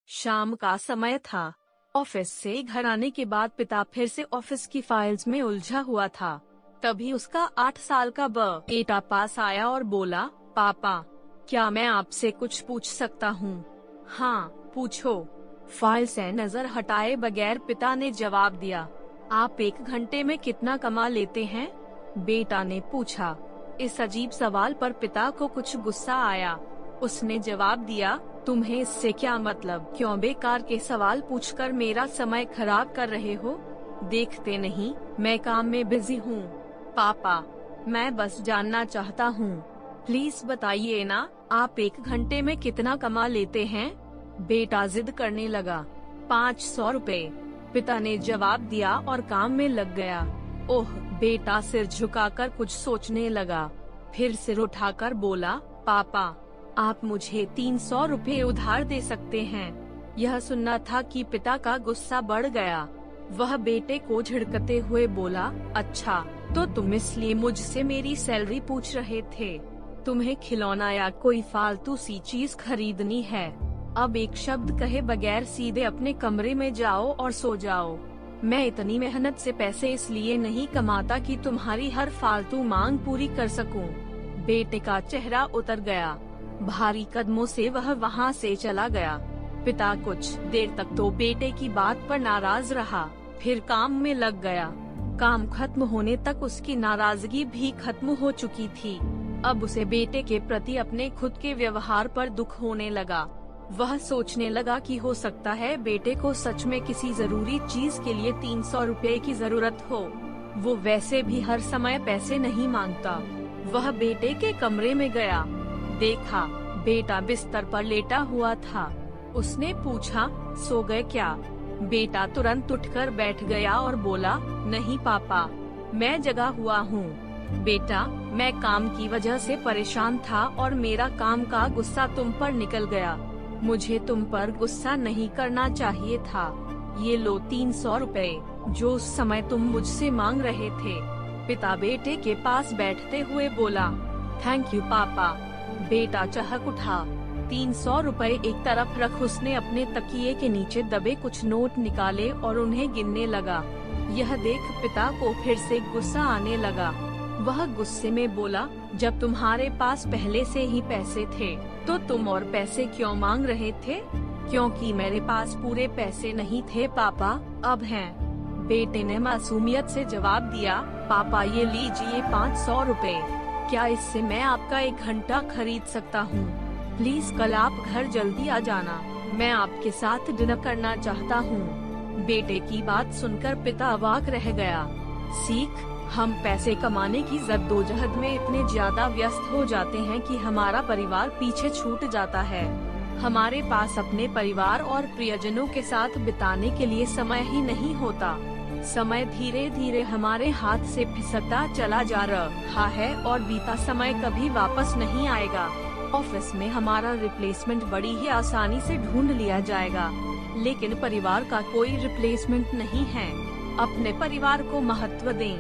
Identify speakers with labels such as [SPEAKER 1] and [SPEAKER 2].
[SPEAKER 1] शाम का समय था। ऑफिस से घर आने के बाद पिता फिर से ऑफिस की फाइल्स में उलझा हुआ था। तभी उसका 8 साल का बेटा पास आया और बोला, पापा, क्या मैं आपसे कुछ पूछ सकता हूँ? हाँ, पूछो। फाइल से नजर हटाए बगैर पिता ने जवाब दिया। आप 1 घंटे में कितना कमा लेते हैं? बेटा ने पूछा। इस अजीब सवाल पर पिता को कुछ गुस्सा आया। उसने जवाब दिया, तुम्हें इससे क्या मतलब? क्यों बेकार के सवाल पूछकर मेरा समय खराब कर रहे हो? देखते नहीं, मैं काम में बिजी हूँ। पापा, मैं बस जानना चाहता हूँ। प्लीज बताइए ना, आप 1 घंटे में कितना कमा लेते हैं? बेटा जिद करने लगा। 500 रुपए, पिता ने जवाब दिया और काम में लग गया। ओह, बेटा सिर झुकाकर कुछ सोचने लगा। फिर सिर उठाकर बोला, पापा, आप मुझे 300 रुपए उधार दे सकते हैं? यह सुनना था कि पिता का गुस्सा बढ़ गया। वह बेटे को झिड़कते हुए बोला, अच्छा, तो तुम इसलिए मुझसे मेरी सैलरी पूछ रहे थे? तुम्हें खिलौना या कोई फालतू सी चीज खरीदनी है? अब एक शब्द कहे बगैर सीधे अपने कमरे में जाओ और सो जाओ। मैं इतनी मेहनत से पैसे इसलिए नहीं कमाता कि तुम्हारी हर फालतू मांग पूरी कर सकूं। बेटे का चेहरा उतर गया। भारी कदमों से वह वहां से चला गया। पिता कुछ देर तक तो बेटे की बात पर नाराज रहा, फिर काम में लग गया। काम खत्म होने तक उसकी नाराजगी भी खत्म हो चुकी थी। अब उसे बेटे के प्रति अपने खुद के व्यवहार पर दुख होने लगा। वह सोचने लगा कि हो सकता है बेटे को सच में किसी जरूरी चीज के लिए 300 रुपए की जरूरत हो। वो वैसे भी हर समय पैसे नहीं मांगता। वह बेटे के कमरे में गया। देखा, बेटा बिस्तर पर लेटा हुआ था। उसने पूछा, सो गए क्या? बेटा तुरंत उठकर बैठ गया और बोला, नहीं पापा, मैं जगा हुआ हूँ। बेटा, मैं काम की वजह से परेशान था और मेरा काम का गुस्सा तुम पर निकल गया। मुझे तुम पर गुस्सा नहीं करना चाहिए था। ये लो 300 रुपए, जो उस समय तुम मुझसे मांग रहे थे। पिता बेटे के पास बैठते हुए बोला, थैंक यू पापा। बेटा चहक उठा। 300 रुपए एक तरफ रख उसने अपने तकिए के नीचे दबे कुछ नोट निकाले और उन्हें गिनने लगा। यह देख पिता को फिर से गुस्सा आने लगा। वह गुस्से में बोला, जब तुम्हारे पास पहले से ही पैसे थे तो तुम और पैसे क्यों मांग रहे थे? क्योंकि मेरे पास पूरे पैसे नहीं थे पापा, अब हैं। बेटे ने मासूमियत से जवाब दिया, पापा ये लीजिए 500 रुपए। क्या इससे मैं आपका 1 घंटा खरीद सकता हूँ? प्लीज कल आप घर जल्दी आ जाना, मैं आपके साथ डिनर करना चाहता हूँ। बेटे की बात सुनकर पिता अवाक रह गया। सीख, हम पैसे कमाने की जद्दोजहद में इतने ज्यादा व्यस्त हो जाते हैं कि हमारा परिवार पीछे छूट जाता है। हमारे पास अपने परिवार और प्रियजनों के साथ बिताने के लिए समय ही नहीं होता। समय धीरे धीरे हमारे हाथ से फिसलता चला जा रहा है और बीता समय कभी वापस नहीं आएगा। ऑफिस में हमारा रिप्लेसमेंट बड़ी ही आसानी से ढूंढ लिया जाएगा, लेकिन परिवार का कोई रिप्लेसमेंट नहीं है। अपने परिवार को महत्व दें।